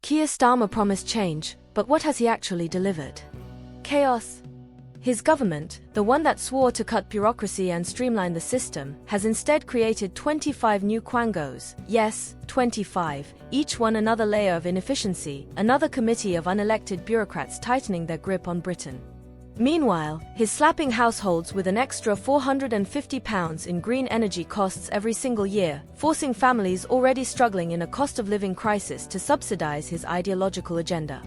Keir Starmer promised change, but what has he actually delivered? Chaos. His government, the one that swore to cut bureaucracy and streamline the system, has instead created 25 new quangos. Yes, 25, each one another layer of inefficiency, another committee of unelected bureaucrats tightening their grip on Britain. Meanwhile, he's slapping households with an extra £450 in green energy costs every single year, forcing families already struggling in a cost-of-living crisis to subsidise his ideological agenda.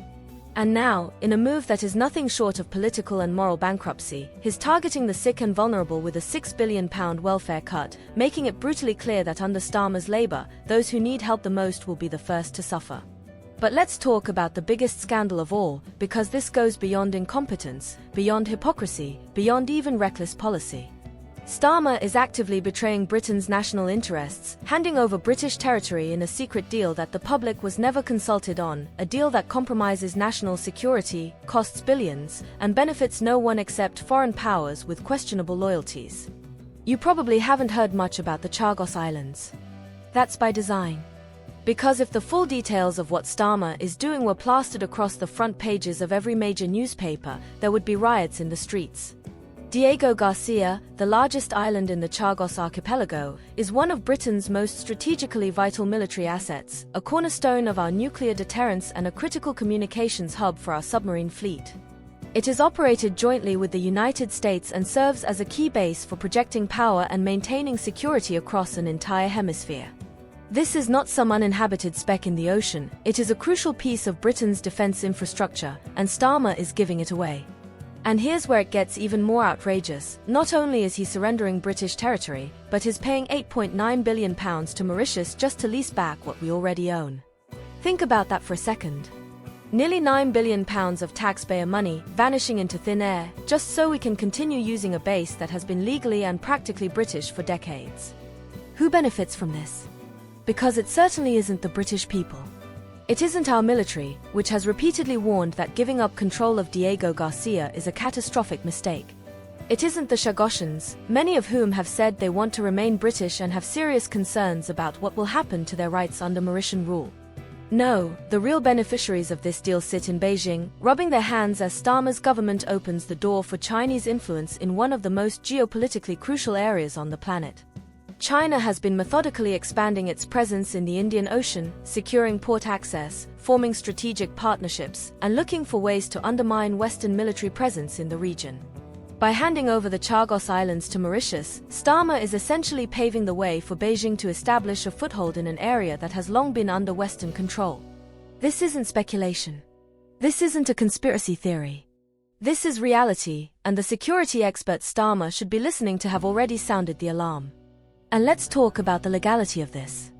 And now, in a move that is nothing short of political and moral bankruptcy, he's targeting the sick and vulnerable with a £6 billion welfare cut, making it brutally clear that under Starmer's Labour, those who need help the most will be the first to suffer. But let's talk about the biggest scandal of all, because this goes beyond incompetence, beyond hypocrisy, beyond even reckless policy. Starmer is actively betraying Britain's national interests, handing over British territory in a secret deal that the public was never consulted on, a deal that compromises national security, costs billions, and benefits no one except foreign powers with questionable loyalties. You probably haven't heard much about the Chagos Islands. That's by design. Because if the full details of what Starmer is doing were plastered across the front pages of every major newspaper, there would be riots in the streets. Diego Garcia, the largest island in the Chagos archipelago, is one of Britain's most strategically vital military assets, a cornerstone of our nuclear deterrence and a critical communications hub for our submarine fleet. It is operated jointly with the United States and serves as a key base for projecting power and maintaining security across an entire hemisphere. This is not some uninhabited speck in the ocean, it is a crucial piece of Britain's defence infrastructure, and Starmer is giving it away. And here's where it gets even more outrageous. Not only is he surrendering British territory, but is paying £8.9 billion to Mauritius just to lease back what we already own. Think about that for a second. Nearly £9 billion of taxpayer money vanishing into thin air, just so we can continue using a base that has been legally and practically British for decades. Who benefits from this? Because it certainly isn't the British people. It isn't our military, which has repeatedly warned that giving up control of Diego Garcia is a catastrophic mistake. It isn't the Chagosians, many of whom have said they want to remain British and have serious concerns about what will happen to their rights under Mauritian rule. No, the real beneficiaries of this deal sit in Beijing, rubbing their hands as Starmer's government opens the door for Chinese influence in one of the most geopolitically crucial areas on the planet. China has been methodically expanding its presence in the Indian Ocean, securing port access, forming strategic partnerships, and looking for ways to undermine Western military presence in the region. By handing over the Chagos Islands to Mauritius, Starmer is essentially paving the way for Beijing to establish a foothold in an area that has long been under Western control. This isn't speculation. This isn't a conspiracy theory. This is reality, and the security expert Starmer should be listening to have already sounded the alarm. And let's talk about the legality of this.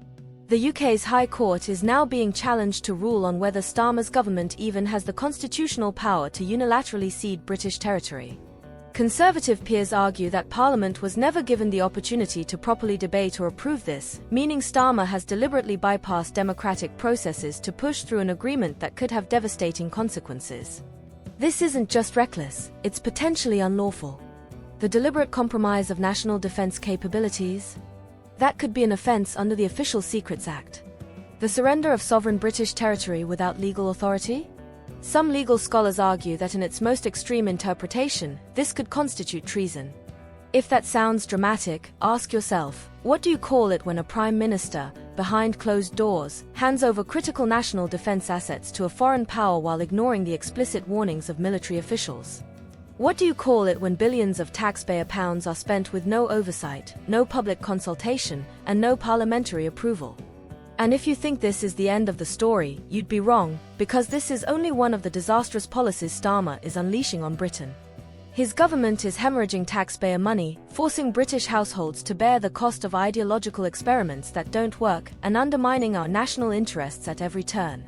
The UK's High Court is now being challenged to rule on whether Starmer's government even has the constitutional power to unilaterally cede British territory. Conservative peers argue that Parliament was never given the opportunity to properly debate or approve this, meaning Starmer has deliberately bypassed democratic processes to push through an agreement that could have devastating consequences. This isn't just reckless, it's potentially unlawful. The deliberate compromise of national defense capabilities? That could be an offense under the Official Secrets Act. The surrender of sovereign British territory without legal authority? Some legal scholars argue that in its most extreme interpretation, this could constitute treason. If that sounds dramatic, ask yourself, what do you call it when a prime minister, behind closed doors, hands over critical national defense assets to a foreign power while ignoring the explicit warnings of military officials? What do you call it when billions of taxpayer pounds are spent with no oversight, no public consultation, and no parliamentary approval? And if you think this is the end of the story, you'd be wrong, because this is only one of the disastrous policies Starmer is unleashing on Britain. His government is hemorrhaging taxpayer money, forcing British households to bear the cost of ideological experiments that don't work, and undermining our national interests at every turn.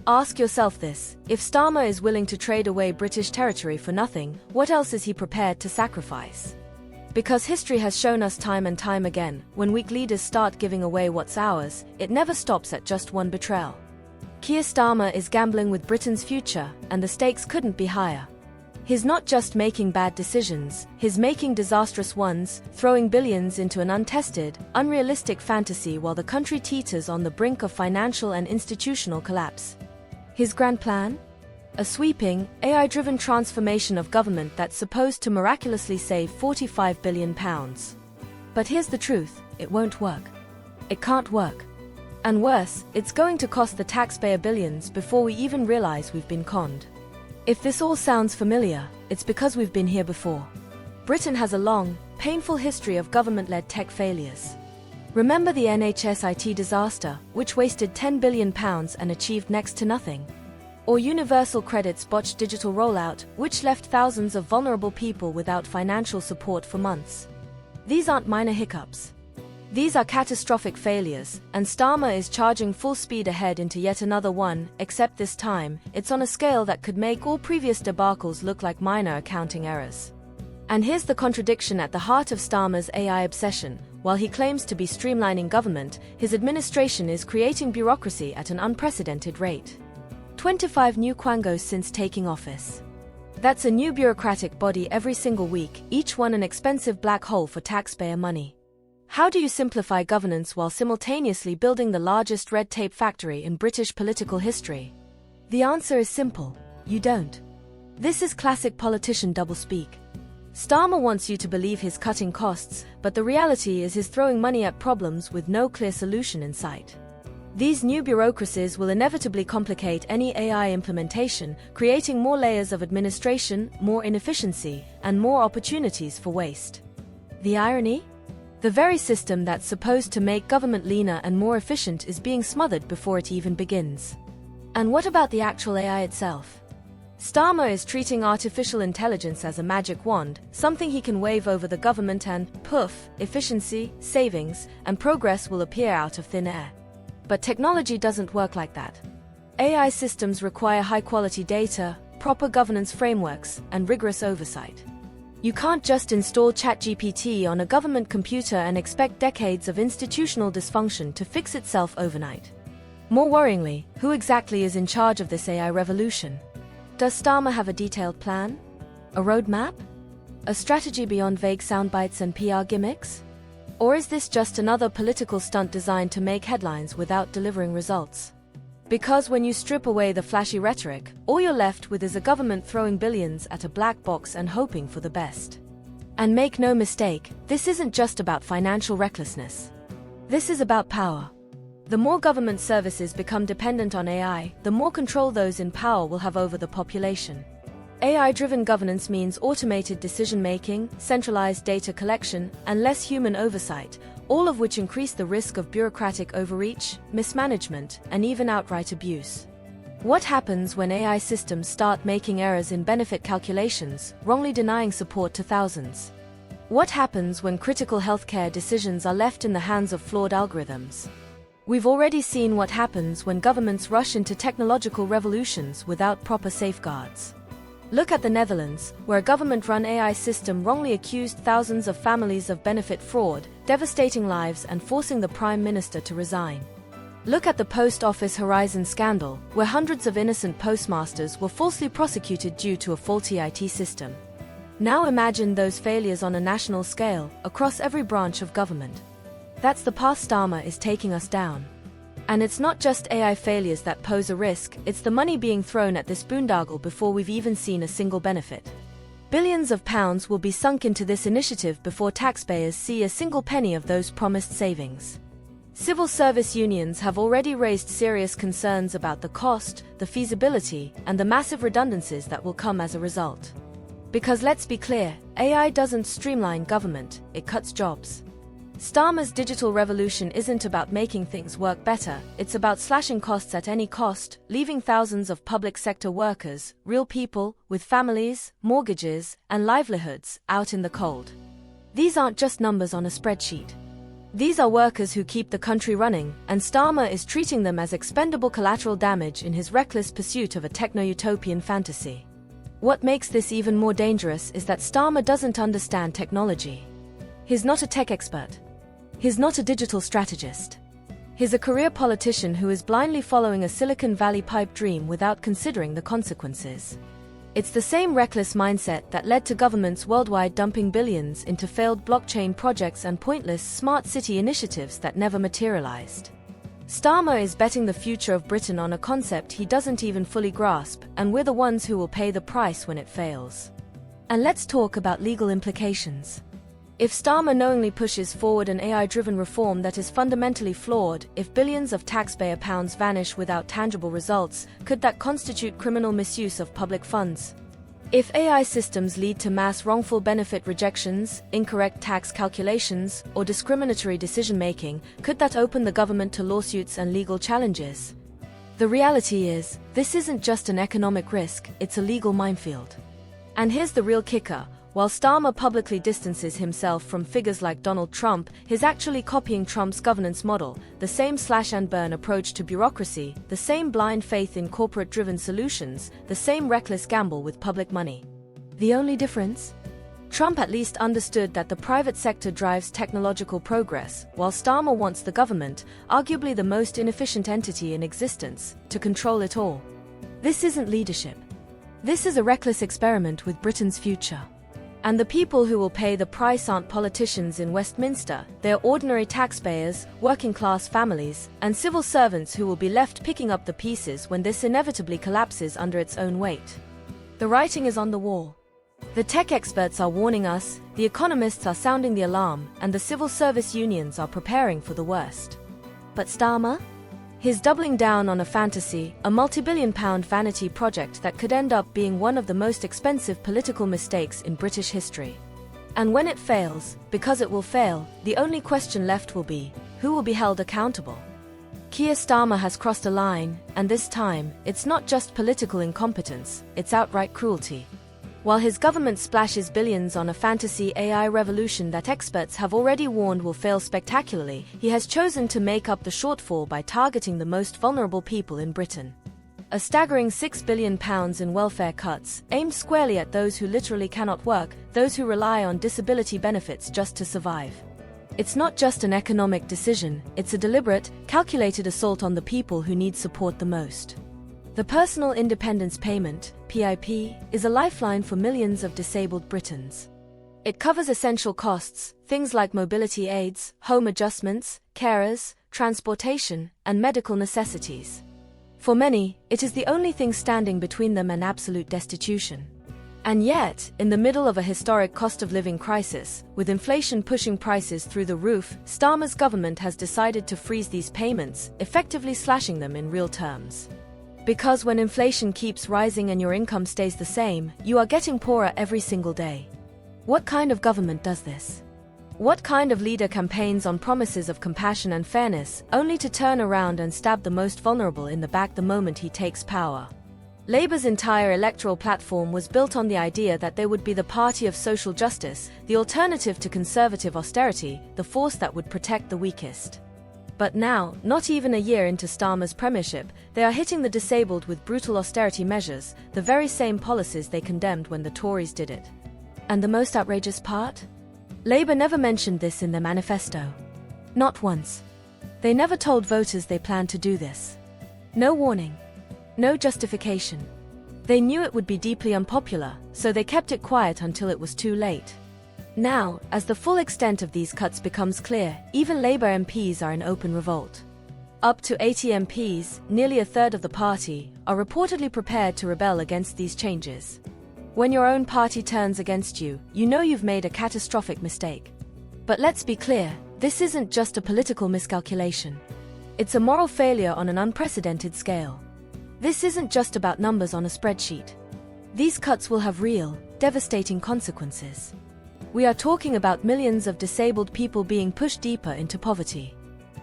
Ask yourself this: if Starmer is willing to trade away British territory for nothing, what else is he prepared to sacrifice? Because history has shown us time and time again, when weak leaders start giving away what's ours, it never stops at just one betrayal. Keir Starmer is gambling with Britain's future, and the stakes couldn't be higher. He's not just making bad decisions, he's making disastrous ones, throwing billions into an untested, unrealistic fantasy while the country teeters on the brink of financial and institutional collapse. His grand plan? A sweeping, AI-driven transformation of government that's supposed to miraculously save £45 billion. But here's the truth, it won't work. It can't work. And worse, it's going to cost the taxpayer billions before we even realize we've been conned. If this all sounds familiar, it's because we've been here before. Britain has a long, painful history of government-led tech failures. Remember the NHS IT disaster, which wasted £10 billion and achieved next to nothing? Or Universal Credit's botched digital rollout, which left thousands of vulnerable people without financial support for months. These aren't minor hiccups. These are catastrophic failures, and Starmer is charging full speed ahead into yet another one, except this time, it's on a scale that could make all previous debacles look like minor accounting errors. And here's the contradiction at the heart of Starmer's AI obsession. While he claims to be streamlining government, his administration is creating bureaucracy at an unprecedented rate. 25 new quangos since taking office. That's a new bureaucratic body every single week, each one an expensive black hole for taxpayer money. How do you simplify governance while simultaneously building the largest red tape factory in British political history? The answer is simple: you don't. This is classic politician doublespeak. Starmer wants you to believe he's cutting costs, but the reality is he's throwing money at problems with no clear solution in sight. These new bureaucracies will inevitably complicate any AI implementation, creating more layers of administration, more inefficiency, and more opportunities for waste. The irony? The very system that's supposed to make government leaner and more efficient is being smothered before it even begins. And what about the actual AI itself? Starmer is treating artificial intelligence as a magic wand, something he can wave over the government and, poof, efficiency, savings, and progress will appear out of thin air. But technology doesn't work like that. AI systems require high-quality data, proper governance frameworks, and rigorous oversight. You can't just install ChatGPT on a government computer and expect decades of institutional dysfunction to fix itself overnight. More worryingly, who exactly is in charge of this AI revolution? Does Starmer have a detailed plan? A roadmap? A strategy beyond vague soundbites and PR gimmicks? Or is this just another political stunt designed to make headlines without delivering results? Because when you strip away the flashy rhetoric, all you're left with is a government throwing billions at a black box and hoping for the best. And make no mistake, this isn't just about financial recklessness. This is about power. The more government services become dependent on AI, the more control those in power will have over the population. AI-driven governance means automated decision-making, centralized data collection, and less human oversight, all of which increase the risk of bureaucratic overreach, mismanagement, and even outright abuse. What happens when AI systems start making errors in benefit calculations, wrongly denying support to thousands? What happens when critical healthcare decisions are left in the hands of flawed algorithms? We've already seen what happens when governments rush into technological revolutions without proper safeguards. Look at the Netherlands, where a government-run AI system wrongly accused thousands of families of benefit fraud, devastating lives and forcing the Prime Minister to resign. Look at the Post Office Horizon scandal, where hundreds of innocent postmasters were falsely prosecuted due to a faulty IT system. Now imagine those failures on a national scale, across every branch of government. That's the path Starmer is taking us down. And it's not just AI failures that pose a risk, it's the money being thrown at this boondoggle before we've even seen a single benefit. Billions of pounds will be sunk into this initiative before taxpayers see a single penny of those promised savings. Civil service unions have already raised serious concerns about the cost, the feasibility, and the massive redundancies that will come as a result. Because let's be clear, AI doesn't streamline government, it cuts jobs. Starmer's digital revolution isn't about making things work better, it's about slashing costs at any cost, leaving thousands of public sector workers, real people, with families, mortgages, and livelihoods, out in the cold. These aren't just numbers on a spreadsheet. These are workers who keep the country running, and Starmer is treating them as expendable collateral damage in his reckless pursuit of a techno-utopian fantasy. What makes this even more dangerous is that Starmer doesn't understand technology. He's not a tech expert. He's not a digital strategist. He's a career politician who is blindly following a Silicon Valley pipe dream without considering the consequences. It's the same reckless mindset that led to governments worldwide dumping billions into failed blockchain projects and pointless smart city initiatives that never materialized. Starmer is betting the future of Britain on a concept he doesn't even fully grasp, and we're the ones who will pay the price when it fails. And let's talk about legal implications. If Starmer knowingly pushes forward an AI-driven reform that is fundamentally flawed, if billions of taxpayer pounds vanish without tangible results, could that constitute criminal misuse of public funds? If AI systems lead to mass wrongful benefit rejections, incorrect tax calculations, or discriminatory decision-making, could that open the government to lawsuits and legal challenges? The reality is, this isn't just an economic risk, it's a legal minefield. And here's the real kicker. While Starmer publicly distances himself from figures like Donald Trump, he's actually copying Trump's governance model, the same slash-and-burn approach to bureaucracy, the same blind faith in corporate-driven solutions, the same reckless gamble with public money. The only difference? Trump at least understood that the private sector drives technological progress, while Starmer wants the government, arguably the most inefficient entity in existence, to control it all. This isn't leadership. This is a reckless experiment with Britain's future. And the people who will pay the price aren't politicians in Westminster, they're ordinary taxpayers, working-class families, and civil servants who will be left picking up the pieces when this inevitably collapses under its own weight. The writing is on the wall. The tech experts are warning us, the economists are sounding the alarm, and the civil service unions are preparing for the worst. But Starmer? He's doubling down on a fantasy, a multi-billion-pound vanity project that could end up being one of the most expensive political mistakes in British history. And when it fails, because it will fail, the only question left will be, who will be held accountable? Keir Starmer has crossed a line, and this time, it's not just political incompetence, it's outright cruelty. While his government splashes billions on a fantasy AI revolution that experts have already warned will fail spectacularly, he has chosen to make up the shortfall by targeting the most vulnerable people in Britain. A staggering £6 billion in welfare cuts, aimed squarely at those who literally cannot work, those who rely on disability benefits just to survive. It's not just an economic decision, it's a deliberate, calculated assault on the people who need support the most. The Personal Independence Payment, PIP, is a lifeline for millions of disabled Britons. It covers essential costs, things like mobility aids, home adjustments, carers, transportation, and medical necessities. For many, it is the only thing standing between them and absolute destitution. And yet, in the middle of a historic cost-of-living crisis, with inflation pushing prices through the roof, Starmer's government has decided to freeze these payments, effectively slashing them in real terms. Because when inflation keeps rising and your income stays the same, you are getting poorer every single day. What kind of government does this? What kind of leader campaigns on promises of compassion and fairness, only to turn around and stab the most vulnerable in the back the moment he takes power? Labour's entire electoral platform was built on the idea that they would be the party of social justice, the alternative to conservative austerity, the force that would protect the weakest. But now, not even a year into Starmer's premiership, they are hitting the disabled with brutal austerity measures, the very same policies they condemned when the Tories did it. And the most outrageous part? Labour never mentioned this in their manifesto. Not once. They never told voters they planned to do this. No warning. No justification. They knew it would be deeply unpopular, so they kept it quiet until it was too late. Now, as the full extent of these cuts becomes clear, even Labour MPs are in open revolt. Up to 80 MPs, nearly a third of the party, are reportedly prepared to rebel against these changes. When your own party turns against you, you know you've made a catastrophic mistake. But let's be clear, this isn't just a political miscalculation. It's a moral failure on an unprecedented scale. This isn't just about numbers on a spreadsheet. These cuts will have real, devastating consequences. We are talking about millions of disabled people being pushed deeper into poverty.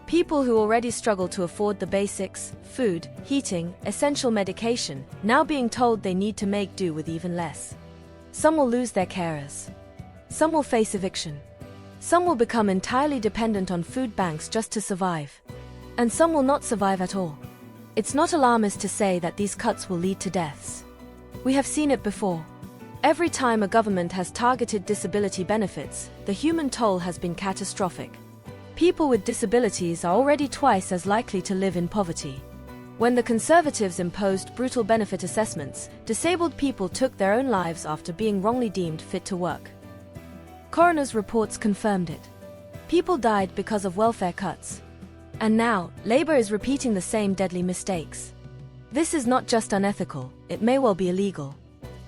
People who already struggle to afford the basics, food, heating, essential medication, now being told they need to make do with even less. Some will lose their carers. Some will face eviction. Some will become entirely dependent on food banks just to survive. And some will not survive at all. It's not alarmist to say that these cuts will lead to deaths. We have seen it before. Every time a government has targeted disability benefits, the human toll has been catastrophic. People with disabilities are already twice as likely to live in poverty. When the Conservatives imposed brutal benefit assessments, disabled people took their own lives after being wrongly deemed fit to work. Coroner's reports confirmed it. People died because of welfare cuts. And now, Labour is repeating the same deadly mistakes. This is not just unethical, it may well be illegal.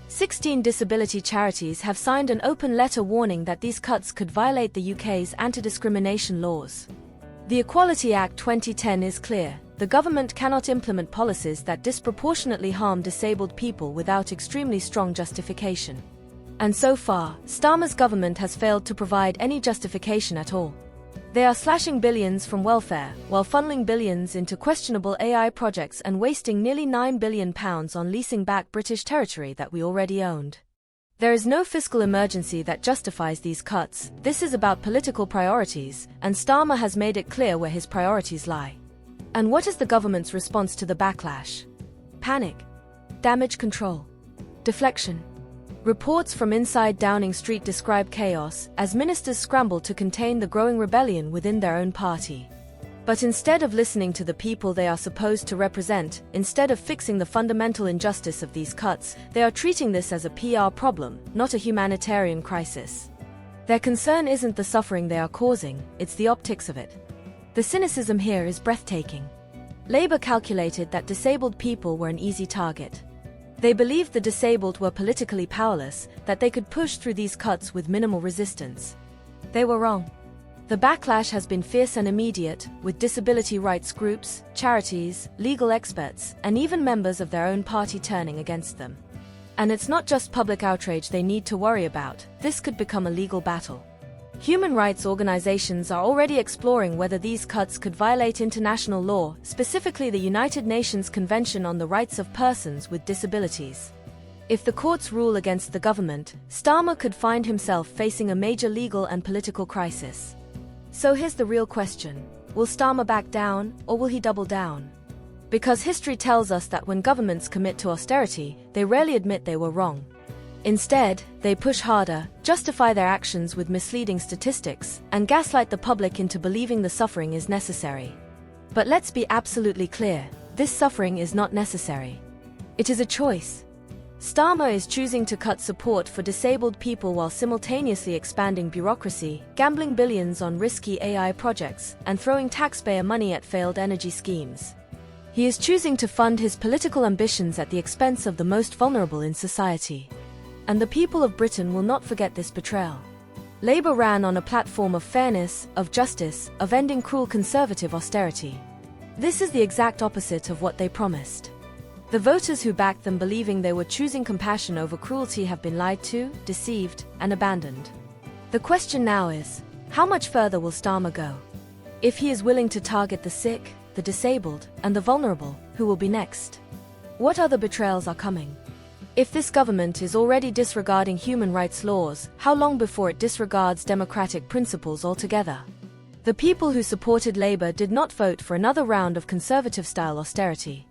16 disability charities have signed an open letter warning that these cuts could violate the UK's anti-discrimination laws. The Equality Act 2010 is clear: the government cannot implement policies that disproportionately harm disabled people without extremely strong justification. And so far, Starmer's government has failed to provide any justification at all. They are slashing billions from welfare, while funneling billions into questionable AI projects and wasting nearly £9 billion on leasing back British territory that we already owned. There is no fiscal emergency that justifies these cuts. This is about political priorities, and Starmer has made it clear where his priorities lie. And what is the government's response to the backlash? Panic, damage control, deflection. Reports from inside Downing Street describe chaos as ministers scramble to contain the growing rebellion within their own party. But instead of listening to the people they are supposed to represent, instead of fixing the fundamental injustice of these cuts, they are treating this as a PR problem, not a humanitarian crisis. Their concern isn't the suffering they are causing, it's the optics of it. The cynicism here is breathtaking. Labour calculated that disabled people were an easy target. They believed the disabled were politically powerless, that they could push through these cuts with minimal resistance. They were wrong. The backlash has been fierce and immediate, with disability rights groups, charities, legal experts, and even members of their own party turning against them. And it's not just public outrage they need to worry about, this could become a legal battle. Human rights organizations are already exploring whether these cuts could violate international law, specifically the United Nations Convention on the Rights of Persons with Disabilities. If the courts rule against the government, Starmer could find himself facing a major legal and political crisis. So here's the real question: will Starmer back down, or will he double down? Because history tells us that when governments commit to austerity, they rarely admit they were wrong. Instead, they push harder, justify their actions with misleading statistics, and gaslight the public into believing the suffering is necessary. But let's be absolutely clear, this suffering is not necessary. It is a choice. Starmer is choosing to cut support for disabled people while simultaneously expanding bureaucracy, gambling billions on risky AI projects, and throwing taxpayer money at failed energy schemes. He is choosing to fund his political ambitions at the expense of the most vulnerable in society. And the people of Britain will not forget this betrayal. Labour ran on a platform of fairness, of justice, of ending cruel conservative austerity. This is the exact opposite of what they promised. The voters who backed them believing they were choosing compassion over cruelty have been lied to, deceived, and abandoned. The question now is, how much further will Starmer go? If he is willing to target the sick, the disabled, and the vulnerable, who will be next? What other betrayals are coming? If this government is already disregarding human rights laws, how long before it disregards democratic principles altogether? The people who supported Labour did not vote for another round of conservative-style austerity.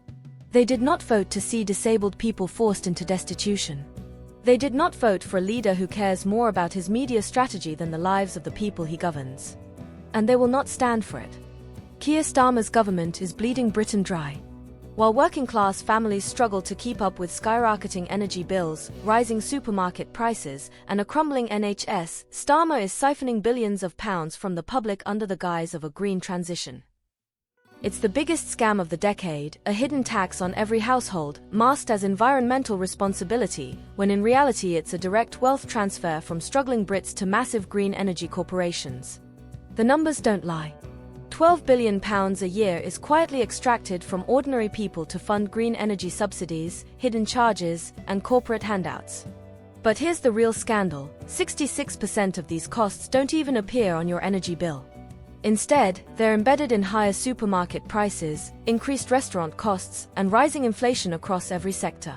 They did not vote to see disabled people forced into destitution. They did not vote for a leader who cares more about his media strategy than the lives of the people he governs. And they will not stand for it. Keir Starmer's government is bleeding Britain dry. While working-class families struggle to keep up with skyrocketing energy bills, rising supermarket prices, and a crumbling NHS, Starmer is siphoning billions of pounds from the public under the guise of a green transition. It's the biggest scam of the decade, a hidden tax on every household, masked as environmental responsibility, when in reality it's a direct wealth transfer from struggling Brits to massive green energy corporations. The numbers don't lie. £12 billion a year is quietly extracted from ordinary people to fund green energy subsidies, hidden charges, and corporate handouts. But here's the real scandal: 66% of these costs don't even appear on your energy bill. Instead, they're embedded in higher supermarket prices, increased restaurant costs, and rising inflation across every sector.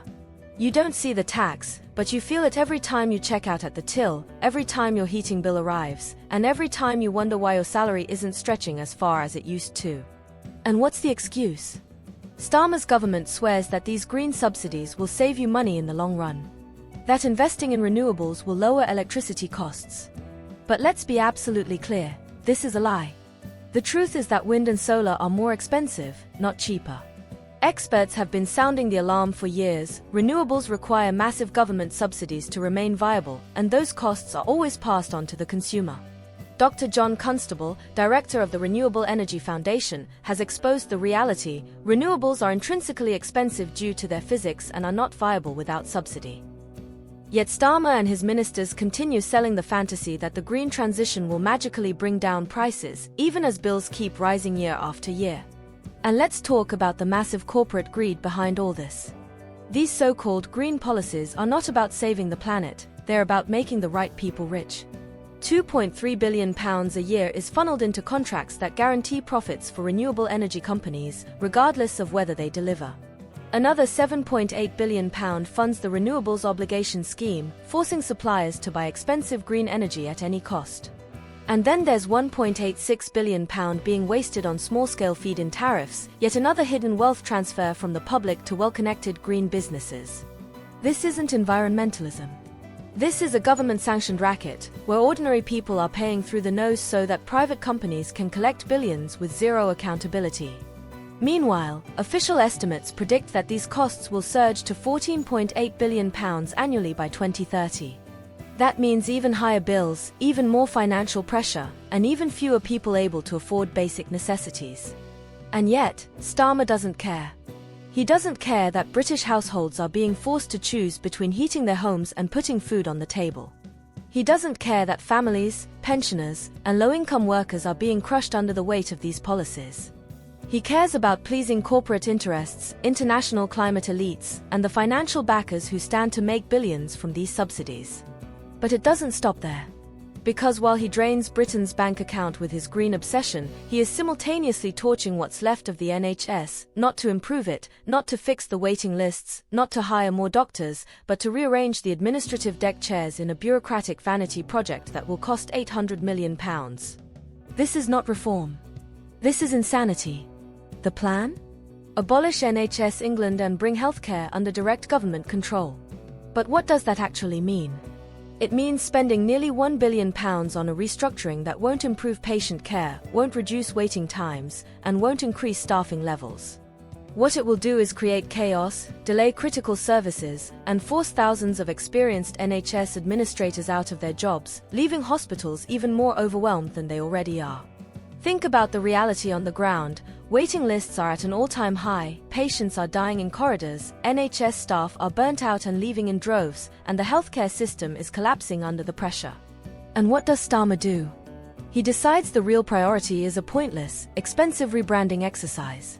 You don't see the tax, but you feel it every time you check out at the till, every time your heating bill arrives, and every time you wonder why your salary isn't stretching as far as it used to. And what's the excuse? Starmer's government swears that these green subsidies will save you money in the long run. That investing in renewables will lower electricity costs. But let's be absolutely clear, this is a lie. The truth is that wind and solar are more expensive, not cheaper. Experts have been sounding the alarm for years. Renewables require massive government subsidies to remain viable, and those costs are always passed on to the consumer. Dr. John Constable, director of the Renewable Energy Foundation, has exposed the reality: renewables are intrinsically expensive due to their physics and are not viable without subsidy. Yet Starmer and his ministers continue selling the fantasy that the green transition will magically bring down prices, even as bills keep rising year after year. And let's talk about the massive corporate greed behind all this. These so-called green policies are not about saving the planet, they're about making the right people rich. £2.3 billion a year is funneled into contracts that guarantee profits for renewable energy companies, regardless of whether they deliver. Another £7.8 billion funds the Renewables Obligation Scheme, forcing suppliers to buy expensive green energy at any cost. And then there's £1.86 billion being wasted on small-scale feed-in tariffs, yet another hidden wealth transfer from the public to well-connected green businesses. This isn't environmentalism. This is a government-sanctioned racket, where ordinary people are paying through the nose so that private companies can collect billions with zero accountability. Meanwhile, official estimates predict that these costs will surge to £14.8 billion annually by 2030. That means even higher bills, even more financial pressure, and even fewer people able to afford basic necessities. And yet, Starmer doesn't care. He doesn't care that British households are being forced to choose between heating their homes and putting food on the table. He doesn't care that families, pensioners, and low-income workers are being crushed under the weight of these policies. He cares about pleasing corporate interests, international climate elites, and the financial backers who stand to make billions from these subsidies. But it doesn't stop there. Because while he drains Britain's bank account with his green obsession, he is simultaneously torching what's left of the NHS, not to improve it, not to fix the waiting lists, not to hire more doctors, but to rearrange the administrative deck chairs in a bureaucratic vanity project that will cost £800 million. This is not reform. This is insanity. The plan? Abolish NHS England and bring healthcare under direct government control. But what does that actually mean? It means spending nearly £1 billion on a restructuring that won't improve patient care, won't reduce waiting times, and won't increase staffing levels. What it will do is create chaos, delay critical services, and force thousands of experienced NHS administrators out of their jobs, leaving hospitals even more overwhelmed than they already are. Think about the reality on the ground. Waiting lists are at an all-time high, patients are dying in corridors, NHS staff are burnt out and leaving in droves, and the healthcare system is collapsing under the pressure. And what does Starmer do? He decides the real priority is a pointless, expensive rebranding exercise.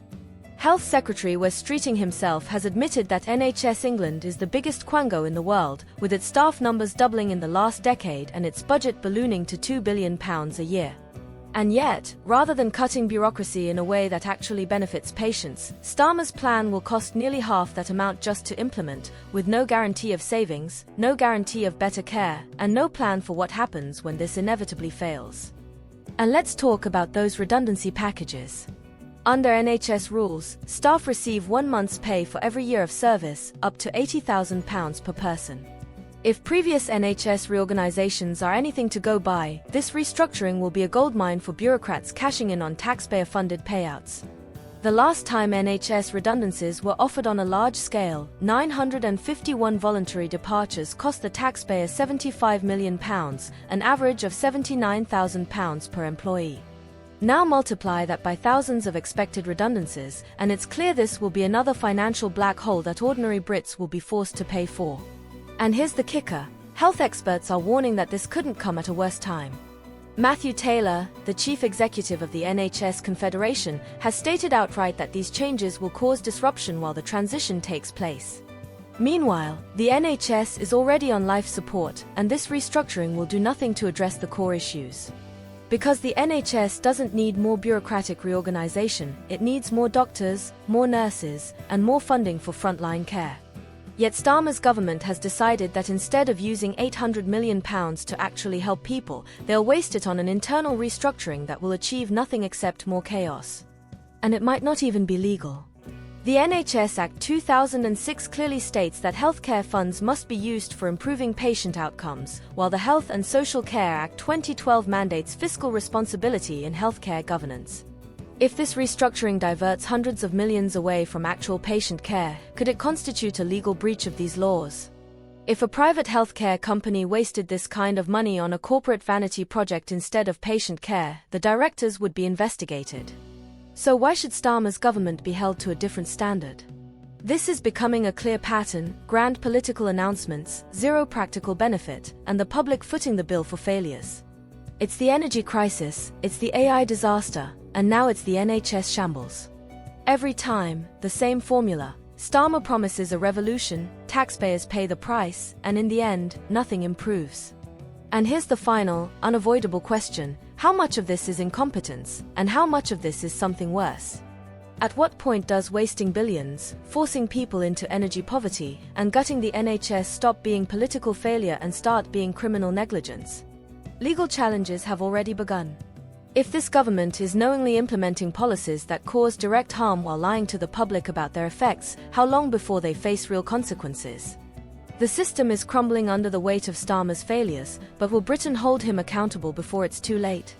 Health Secretary Wes Streeting himself has admitted that NHS England is the biggest quango in the world, with its staff numbers doubling in the last decade and its budget ballooning to £2 billion a year. And yet, rather than cutting bureaucracy in a way that actually benefits patients, Starmer's plan will cost nearly half that amount just to implement, with no guarantee of savings, no guarantee of better care, and no plan for what happens when this inevitably fails. And let's talk about those redundancy packages. Under NHS rules, staff receive 1 month's pay for every year of service, up to £80,000 per person. If previous NHS reorganisations are anything to go by, this restructuring will be a goldmine for bureaucrats cashing in on taxpayer-funded payouts. The last time NHS redundancies were offered on a large scale, 951 voluntary departures cost the taxpayer £75 million, an average of £79,000 per employee. Now multiply that by thousands of expected redundancies, and it's clear this will be another financial black hole that ordinary Brits will be forced to pay for. And here's the kicker: health experts are warning that this couldn't come at a worse time. Matthew Taylor, the chief executive of the NHS Confederation, has stated outright that these changes will cause disruption while the transition takes place. Meanwhile, the NHS is already on life support, and this restructuring will do nothing to address the core issues. Because the NHS doesn't need more bureaucratic reorganisation, it needs more doctors, more nurses, and more funding for frontline care. Yet Starmer's government has decided that instead of using £800 million to actually help people, they'll waste it on an internal restructuring that will achieve nothing except more chaos. And it might not even be legal. The NHS Act 2006 clearly states that healthcare funds must be used for improving patient outcomes, while the Health and Social Care Act 2012 mandates fiscal responsibility in healthcare governance. If this restructuring diverts hundreds of millions away from actual patient care, could it constitute a legal breach of these laws? If a private healthcare company wasted this kind of money on a corporate vanity project instead of patient care, the directors would be investigated. So why should Starmer's government be held to a different standard? This is becoming a clear pattern: grand political announcements, zero practical benefit, and the public footing the bill for failures. It's the energy crisis, it's the AI disaster, and now it's the NHS shambles. Every time, the same formula. Starmer promises a revolution, taxpayers pay the price, and in the end, nothing improves. And here's the final, unavoidable question: how much of this is incompetence, and how much of this is something worse? At what point does wasting billions, forcing people into energy poverty, and gutting the NHS stop being political failure and start being criminal negligence? Legal challenges have already begun. If this government is knowingly implementing policies that cause direct harm while lying to the public about their effects, how long before they face real consequences? The system is crumbling under the weight of Starmer's failures, but will Britain hold him accountable before it's too late?